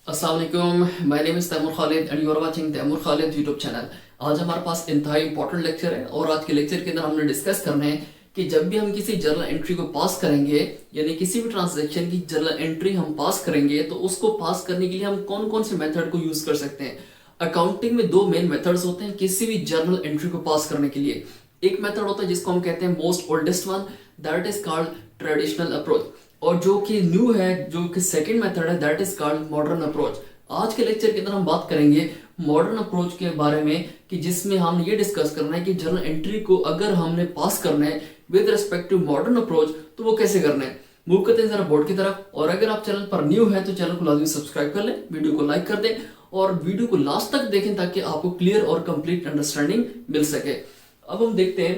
अस्सलाम वालेकुम, my name is Taimur Khalid and you are watching Taimur Khalid YouTube channel. आज हमारे पास इंतहाई इंपॉर्टेंट लेक्चर है और आज के लेक्चर के अंदर हमने डिस्कस करना है कि जब भी हम किसी जर्नल एंट्री को पास करेंगे, यानी किसी भी ट्रांजैक्शन की जर्नल एंट्री हम पास करेंगे, तो उसको पास करने के लिए हम कौन कौन से मेथड को यूज़ कर सकते हैं। अकाउंटिंग में दो मेन मेथड्स होते हैं किसी भी जर्नल एंट्री को पास करने के लिए। एक मेथड होता है जिसको हम कहते हैं most oldest one, that is called traditional approach, और जो कि न्यू है, जो कि सेकंड मेथड है, that is called modern approach. आज के लेक्चर के अंदर हम बात करेंगे मॉडर्न अप्रोच के बारे में, कि जिसमें हमने ये डिस्कस करना है कि जर्नल एंट्री को अगर हमने पास करना है with respect to modern approach तो वो कैसे करना है। मूव करते हैं जरा बोर्ड की तरफ, और अगर आप चैनल पर न्यू है तो चैनल को लाजमी सब्सक्राइब कर लें, वीडियो को लाइक कर दें और वीडियो को लास्ट तक देखें ताकि आपको क्लियर और कंप्लीट अंडरस्टैंडिंग मिल सके। अब हम देखते हैं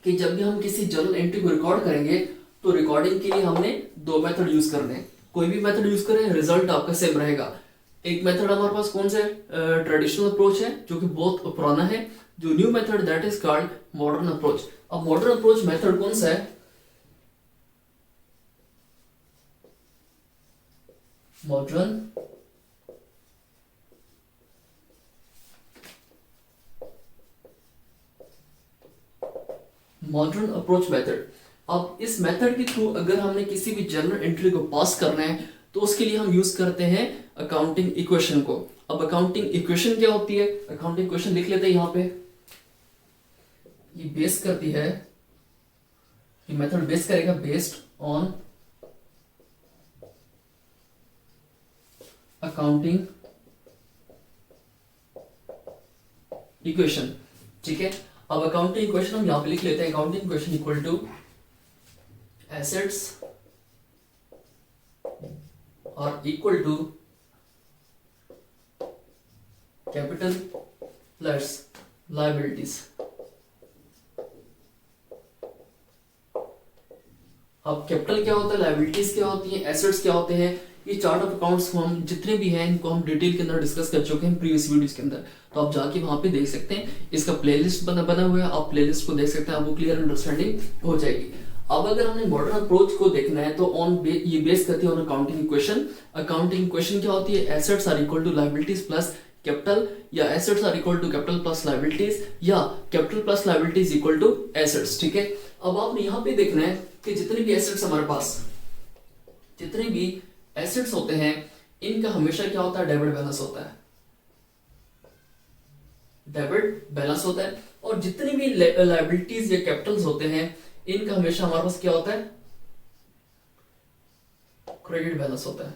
कि जब भी हम किसी जर्नल एंट्री को रिकॉर्ड करेंगे तो रिकॉर्डिंग के लिए हमने दो मेथड यूज करने हैं। कोई भी मेथड यूज करें, रिजल्ट आपका सेम रहेगा। एक मेथड हमारे पास कौन सा है, ट्रेडिशनल अप्रोच है, जो कि बहुत पुराना है। जो new method that is called modern approach. अब मॉडर्न अप्रोच मेथड कौन सा है? Modern approach method. अब इस मेथड के थ्रू अगर हमने किसी भी जर्नल एंट्री को पास करना है तो उसके लिए हम यूज करते हैं अकाउंटिंग इक्वेशन को। अब अकाउंटिंग इक्वेशन क्या होती है? अकाउंटिंग इक्वेशन लिख लेते हैं यहां पे। ये बेस करती है, ये मेथड बेस करेगा बेस्ड ऑन अकाउंटिंग इक्वेशन। ठीक है, अब अकाउंटिंग इक्वेशन हम यहां पे लिख लेते हैं। Accounting equation equal to assets और equal to capital plus liabilities. अब कैपिटल क्या होता है, लायबिलिटीज क्या होती है, एसेट्स क्या होते हैं, ये चार्ट ऑफ अकाउंट्स को हम जितने भी हैं इनको हम डिटेल के अंदर डिस्कस कर चुके हैं प्रीवियस वीडियोस के अंदर। तो आप जाके वहां पे देख सकते हैं, इसका प्लेलिस्ट बना हुआ है, आप प्लेलिस्ट को देख सकते हैं, आपको क्लियर अंडरस्टैंडिंग हो जाएगी। अब अगर हमने मॉडर्न अप्रोच को देखना है तो ये बेस करती है on accounting equation. Accounting equation क्या होती है? Assets are equal to liabilities plus capital, या assets are equal to capital plus liabilities, या capital plus liabilities equal to assets. ठीक है, अब आपने यहां पे देखना है कि जितने भी एसेट्स हमारे पास, जितने भी एसेट्स होते हैं, इनका हमेशा क्या होता है? डेबिट बैलेंस होता है। डेबिट बैलेंस होता है। और जितने भी लायबिलिटीज या कैपिटल्स होते हैं, इनका हमेशा हमारे पास क्या होता है? क्रेडिट बैलेंस होता है।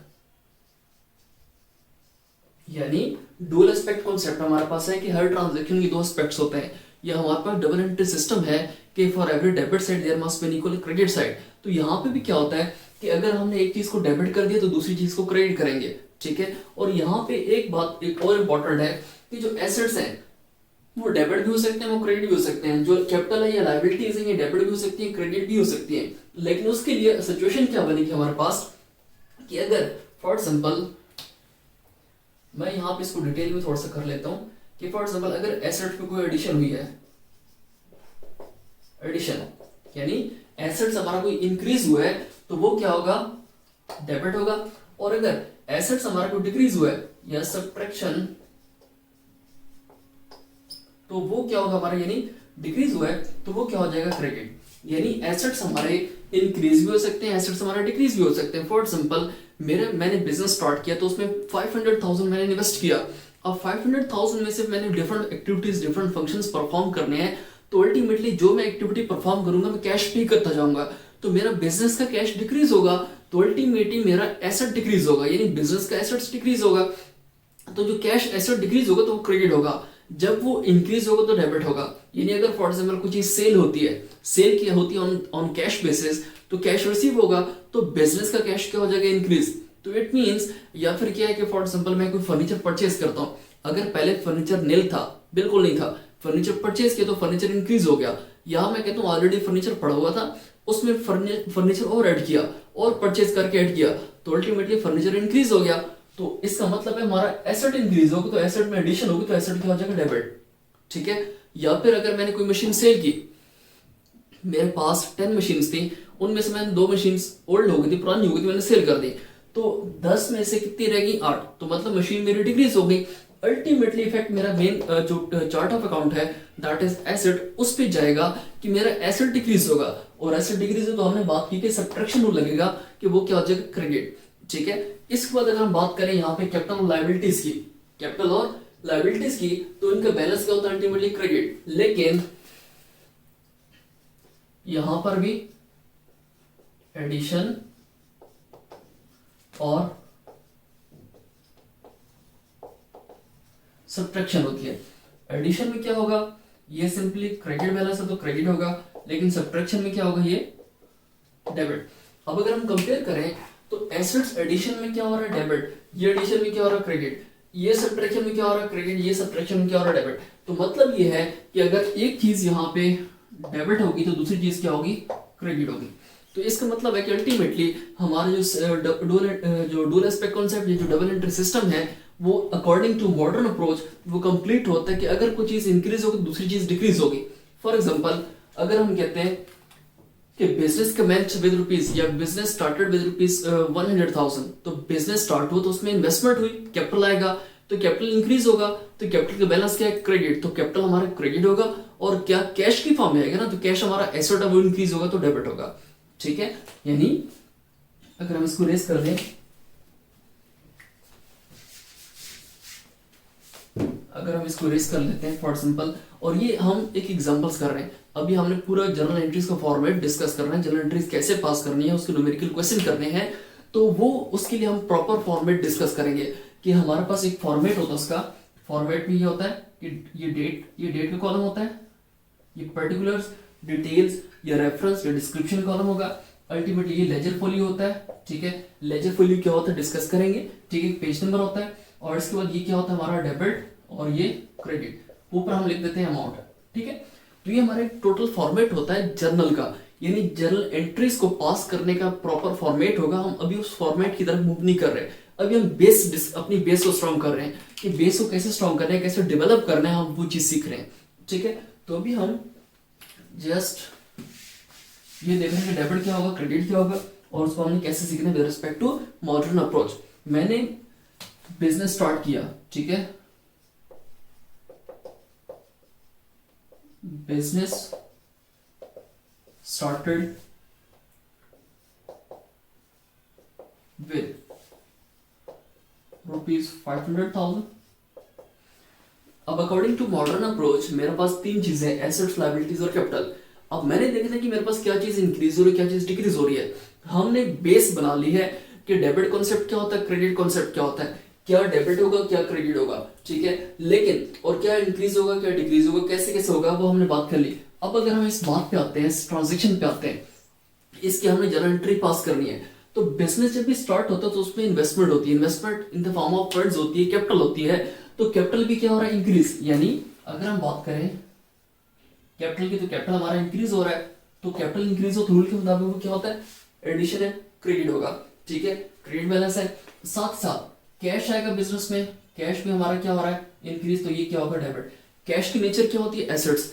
यानी डुअल एस्पेक्ट कॉन्सेप्ट हमारे पास है कि हर ट्रांजैक्शन के दो एस्पेक्ट्स होते हैं। ये हमारे पास डबल एंट्री सिस्टम है कि for every debit side there must be an equal credit side. तो यहाँ पे भी क्या होता है कि अगर हमने एक चीज को डेबिट कर दिया तो दूसरी चीज को क्रेडिट करेंगे। ठीक है, और यहाँ पे एक बात एक और इम्पोर्टेंट है कि जो एसेट्स हैं वो डेबिट भी हो सकते हैं, वो क्रेडिट भी हो सकते हैं। जो कैपिटल है या लायबिलिटीज है, ये डेबिट भी हो सकती है, क्रेडिट भी हो सकती है। लेकिन उसके लिए सिचुएशन क्या बनेगी हमारे पास कि अगर फॉर एग्जांपल मैं यहाँ पे इसको डिटेल में थोड़ा सा कर लेता हूँ कि फॉर एग्जांपल अगर एसेट पे कोई एडिशन हुई है, एडिशन यानी एसेट्स हमारा कोई इंक्रीज हुआ है तो वो क्या होगा? डेबिट होगा। और अगर एसेट्स हमारा कोई डिक्रीज हुआ है या सब्ट्रैक्शन, तो वो क्या होगा हमारा, यानी डिक्रीज हुआ है तो वो क्या हो जाएगा? क्रेडिट। यानी एसेट्स हमारे इंक्रीज भी हो सकते हैं, एसेट्स हमारे डिक्रीज भी हो सकते हैं। फॉर एग्जांपल मैंने बिजनेस स्टार्ट किया तो उसमें 500,000 मैंने इन्वेस्ट किया। अब 500,000 में से मैंने different activities, different functions perform करने हैं, तो अल्टीमेटली जो मैं एक्टिविटी परफॉर्म करूंगा मैं कैश पे करता जाऊंगा, तो मेरा बिजनेस का कैश डिक्रीज होगा, तो अल्टीमेटली मेरा एसेट डिक्रीज होगा, यानी बिजनेस का एसेट्स डिक्रीज होगा। तो जो कैश एसेट डिक्रीज होगा तो वो क्रेडिट होगा, जब वो इंक्रीज होगा तो डेबिट होगा। यानी अगर फॉर एग्जांपल कुछ चीज सेल होती है, सेल की होती है ऑन कैश बेसिस, तो कैश रिसीव होगा तो बिजनेस का कैश क्या हो जाएगा? इंक्रीज। तो इट मींस, या फिर क्या है कि फॉर एग्जांपल मैं कोई फर्नीचर परचेज करता हूं, अगर पहले फर्नीचर नील था, बिल्कुल नहीं था, फर्नीचर परचेज किया तो फर्नीचर इंक्रीज हो गया। यहां मैं कहता हूं ऑलरेडी फर्नीचर पड़ा हुआ था, उसमें फर्नीचर और ऐड किया और परचेज करके ऐड किया, तो अल्टीमेटली फर्नीचर इंक्रीज हो गया। तो इसका मतलब है हमारा एसेट इंक्रीज होगा, तो एसेट में एडिशन होगी तो एसेट क्या हो जाएगा? डेबिट। ठीक है, या फिर अगर मैंने कोई मशीन सेल की, मेरे पास 10 मशीन्स थी, उनमें से मैंने 2 मशीन्स ओल्ड हो गई थी, पुरानी हो गई थी, मैंने सेल कर दी, तो 10 में से कितनी रहेगी 8, तो मतलब मशीन मेरी डिक्रीज हो गई। अल्टीमेटली इफेक्ट मेरा मेन जो चार्ट ऑफ अकाउंट है दैट इज एसेट, उस पे जाएगा कि मेरा एसेट डिक्रीज होगा, और एसेट डिक्रीज हो तो हमने बात की कि सब्ट्रैक्शन रूल लगेगा कि वो क्या हो जाएगा क्रेडिट। ठीक है, इसके बाद अगर हम बात करें यहाँ पे कैपिटल और लायबिलिटीज की, कैपिटल और लायबिलिटीज की, तो इनका बैलेंस क्या होता है अल्टीमेटली क्रेडिट। लेकिन यहां पर भी एडिशन और सब्ट्रैक्शन होती है। एडिशन में क्या होगा, ये सिंपली क्रेडिट बैलेंस है तो क्रेडिट होगा, लेकिन सब्ट्रैक्शन में क्या होगा, ये डेबिट। अब अगर हम कंपेयर करें तो एसेट्स एडिशन में क्या हो रहा है डेबिट, ये एडिशन में क्या हो रहा है क्रेडिट, ये सब्ट्रैक्शन में क्या हो रहा है क्रेडिट, ये सब्ट्रैक्शन में क्या हो रहा है डेबिट। तो मतलब ये है कि अगर एक चीज यहाँ पे डेबिट होगी तो दूसरी चीज क्या होगी, क्रेडिट होगी। तो इसका मतलब है कि अल्टीमेटली हमारा जो डुअल एस्पेक्ट कॉन्सेप्ट, ये जो डबल एंट्री सिस्टम है, वो अकॉर्डिंग टू मॉडर्न अप्रोच वो कंप्लीट होता है कि अगर कोई चीज इंक्रीज होगी दूसरी चीज डिक्रीज होगी। फॉर एग्जांपल अगर हम कहते हैं कि बिजनेस कमेंस विद रुपीज या बिजनेस स्टार्टेड विद रुपीज 100,000, तो बिजनेस स्टार्ट हुआ तो उसमें इन्वेस्टमेंट हुई, कैपिटल आएगा, तो कैपिटल इंक्रीज होगा, तो कैपिटल का बैलेंस क्या है क्रेडिट, तो कैपिटल हमारा क्रेडिट होगा, और क्या कैश की फॉर्म में आएगा ना, तो कैश हमारा एसेट है वो इंक्रीज होगा तो डेबिट होगा। ठीक है, यानी अगर हम इसको रेस कर दें, अगर हम इसको रेस कर लेते हैं फॉर सिंपल, और ये हम एक एग्जांपल्स कर रहे हैं, अभी हमने पूरा जर्नल एंट्रीज का फॉर्मेट डिस्कस कर रहे हैं, जर्नल एंट्रीज कैसे पास करनी है, उसके न्यूमेरिकल क्वेश्चन करने हैं, तो वो उसके लिए हम प्रॉपर फॉर्मेट डिस्कस करेंगे कि हमारे पास एक फॉर्मेट होता है, उसका फॉर्मेट भी ये होता है कि ये डेट का कॉलम होता है, ये पर्टिकुलर्स, डिटेल्स या रेफरेंस या डिस्क्रिप्शन कॉलम होगा, अल्टीमेटली ये लेजर फोलियो होता है। ठीक है, लेजर फोलियो क्या होता है डिस्कस करेंगे। ठीक है, पेज नंबर होता है, और इसके बाद ये क्या होता है हमारा डेबिट और ये क्रेडिट, ऊपर हम लिख देते हैं अमाउंट। ठीक है, तो ये हमारे टोटल फॉर्मेट होता है जर्नल का, यानी जर्नल एंट्रीज को पास करने का प्रॉपर फॉर्मेट होगा। हम अभी उस फॉर्मेट की तरफ मूव नहीं कर रहे, अभी हम अपनी बेस को स्ट्रॉन्ग कर रहे हैं कि बेस को कैसे स्ट्रॉन्ग करना है, कैसे डेवलप करना है, हम वो चीज सीख रहे हैं। ठीक है, तो अभी हम जस्ट ये देख रहे हैं कि डेबिट क्या होगा, क्रेडिट क्या होगा, और उसको हमने कैसे सीखना है with respect to modern approach. मैंने बिजनेस स्टार्ट किया, ठीक है, बिजनेस स्टार्टेड विद ₹500,000। अब अकॉर्डिंग टू मॉडर्न अप्रोच मेरे पास तीन चीजें, एसेट्स, लायबिलिटीज और कैपिटल। अब मैंने देखा था कि मेरे पास क्या चीज इंक्रीज हो रही है, क्या चीज डिक्रीज हो रही है। हमने बेस बना ली है कि डेबिट कॉन्सेप्ट क्या होता है, क्रेडिट कॉन्सेप्ट क्या होता है, क्या डेबिट होगा क्या क्रेडिट होगा। ठीक है, लेकिन और क्या इंक्रीज होगा क्या डिक्रीज होगा, कैसे कैसे होगा, वो हमने बात कर ली। अब अगर हम इस बात पे आते हैं, इस ट्रांजेक्शन पे आते हैं, इसकी हमने जर्नल एंट्री पास करनी है। तो बिजनेस जब भी स्टार्ट होता है तो उसमें इन्वेस्टमेंट होती है, investment in the form of funds होती है, कैपिटल होती है। तो कैपिटल भी क्या हो रहा है, इंक्रीज। यानी अगर हम बात करें कैपिटल की, तो कैपिटल हमारा इंक्रीज हो रहा है, तो कैपिटल इंक्रीज हो तो रूल के मुताबिक वो क्या होता है, एडिशन है, क्रेडिट होगा। ठीक है, क्रेडिट बैलेंस है, साथ साथ कैश आएगा बिजनेस में, कैश भी हमारा क्या हो रहा है, इंक्रीज, तो ये क्या होगा, डेबिट। कैश की नेचर क्या होती है, एसेट्स,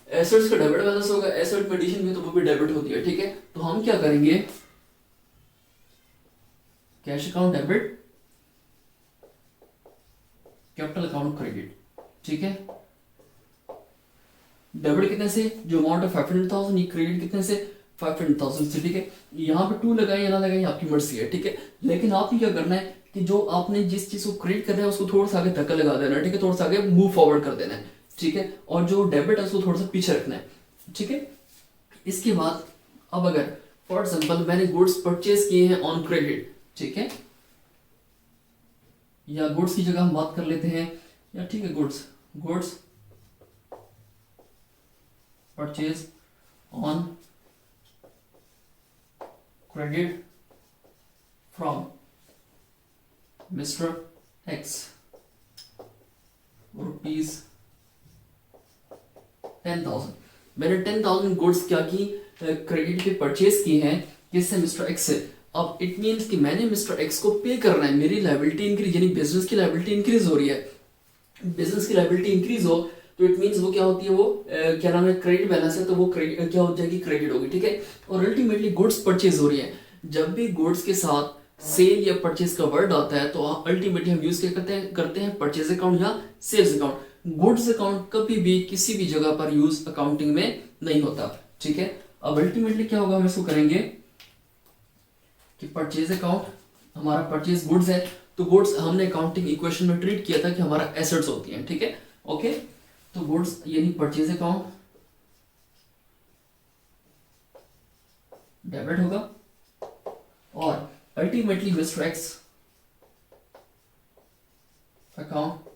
एसेट्स का डेबिट बैलेंस होगा, एसेट में एडिशन में तो वो भी डेबिट होती है। ठीक है, तो हम क्या करेंगे, cash account debit, capital account credit. ठीक है, डेबिट कितने से, जो अमाउंट है 500,000, ये क्रेडिट कितने से, 500,000 से। ठीक है, यहाँ पे 2 लगाए या ना लगाए आपकी मर्जी है। ठीक है, लेकिन आपने क्या करना है कि जो आपने जिस चीज को क्रेडिट करना है उसको थोड़ा सा आगे धक्का लगा देना है। ठीक है, थोड़ा सा आगे मूव फॉरवर्ड कर देना है। ठीक है, और जो डेबिट है उसको थोड़ा सा पीछे रखना है। ठीक है, इसके बाद अब अगर फॉर एग्जाम्पल मैंने गुड्स परचेज किए हैं ऑन क्रेडिट, ठीक है, या गुड्स की जगह हम बात कर लेते हैं, या ठीक है goods purchase on credit from mister x ₹10,000। मैंने 10,000 गुड्स क्या की, क्रेडिट पे परचेज की हैं, किससे, मिस्टर एक्स से। अब इट मीन्स कि मैंने मिस्टर एक्स को पे करना है, मेरी लायबिलिटी इंक्रीज, यानी बिजनेस की लायबिलिटी इंक्रीज हो रही है। बिजनेस की लायबिलिटी इंक्रीज हो तो इट मीन्स वो क्या होती है, वो क्या नाम है, क्रेडिट बैलेंस है, तो वो क्या हो जाएगी, क्रेडिट होगी। ठीक है, और अल्टीमेटली गुड्स परचेज हो रही है। जब भी गुड्स के साथ सेल या परचेज का वर्ड आता है तो अल्टीमेटली हम यूज क्या करते हैं परचेज अकाउंट या सेल्स अकाउंट। गुड्स अकाउंट कभी भी किसी भी जगह पर यूज अकाउंटिंग में नहीं होता। ठीक है, अब अल्टीमेटली क्या होगा, हम इसको करेंगे कि परचेज अकाउंट हमारा परचेज गुड्स है, तो गुड्स हमने अकाउंटिंग इक्वेशन में ट्रीट किया था कि हमारा एसेट्स होती हैं। ठीक है, ओके, तो गुड्स यानी परचेज अकाउंट डेबिट होगा और ultimately mister x account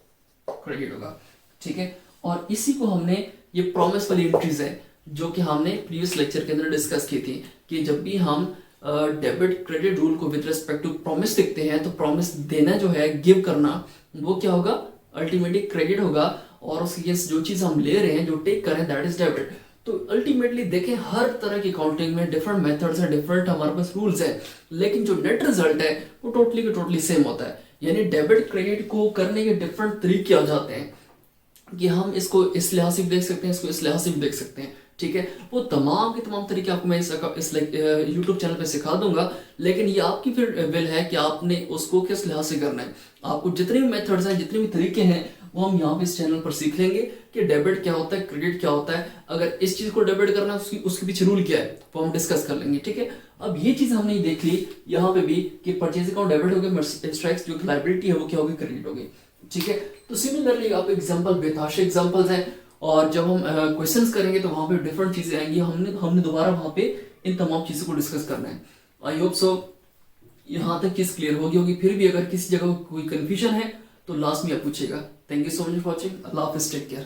credit होगा। ठीक है, और इसी को हमने, ये प्रॉमिस वाली एंट्रीज है जो कि हमने प्रीवियस लेक्चर के अंदर डिस्कस की थी कि जब भी हम डेबिट क्रेडिट रूल को विद रिस्पेक्ट टू प्रॉमिस देखते हैं तो प्रॉमिस देना जो है, गिव करना, वो क्या होगा, अल्टीमेटली क्रेडिट होगा और उसके अगेंस्ट जो चीज हम ले रहे हैं, जो टेक कर रहे हैं, दैट इज डेबिट। तो अल्टीमेटली देखें, हर तरह की अकाउंटिंग में डिफरेंट मेथड्स हैं, डिफरेंट हमारे पास रूल्स है, लेकिन जो नेट रिजल्ट है वो टोटली सेम होता है। यानी डेबिट क्रेडिट को करने के डिफरेंट तरीके आ जाते हैं कि हम इसको इस लिहाज से भी देख सकते हैं, इसको इस लिहाज से भी देख सकते हैं। ठीक है, वो तमाम के तमाम तरीके आपको मैं इस यूट्यूब चैनल पे सिखा दूंगा, लेकिन ये आपकी फिर विल है कि आपने उसको किस लिहाज से करना है। आपको जितने भी मेथड्स हैं, जितने भी तरीके हैं, वो हम यहाँ पे इस चैनल पर सीख लेंगे कि डेबिट क्या होता है, क्रेडिट क्या होता है। अगर इस चीज को डेबिट करना है, उसके पीछे रूल क्या है, वो हम डिस्कस कर लेंगे। ठीक है, अब ये चीज हमने देख ली यहाँ पे भी कि परचेज अकाउंट डेबिट हो गया, स्ट्राइक्स जो लाइबिलिटी है वो क्या होगी, क्रेडिट होगी। ठीक है, तो सिमिलरली आप एग्जांपल, बेताशा एग्जांपल्स हैं, और जब हम क्वेश्चंस करेंगे तो वहां पे डिफरेंट चीजें आएंगी, हमने दोबारा वहां पे इन तमाम चीजों को डिस्कस करना है। आई होप सो यहाँ तक चीज क्लियर होगी। फिर भी अगर किसी जगह कोई कंफ्यूजन है तो लास्ट में आप पूछेगा। Thank you so much for watching. अल्लाह हाफिज, टेक केयर।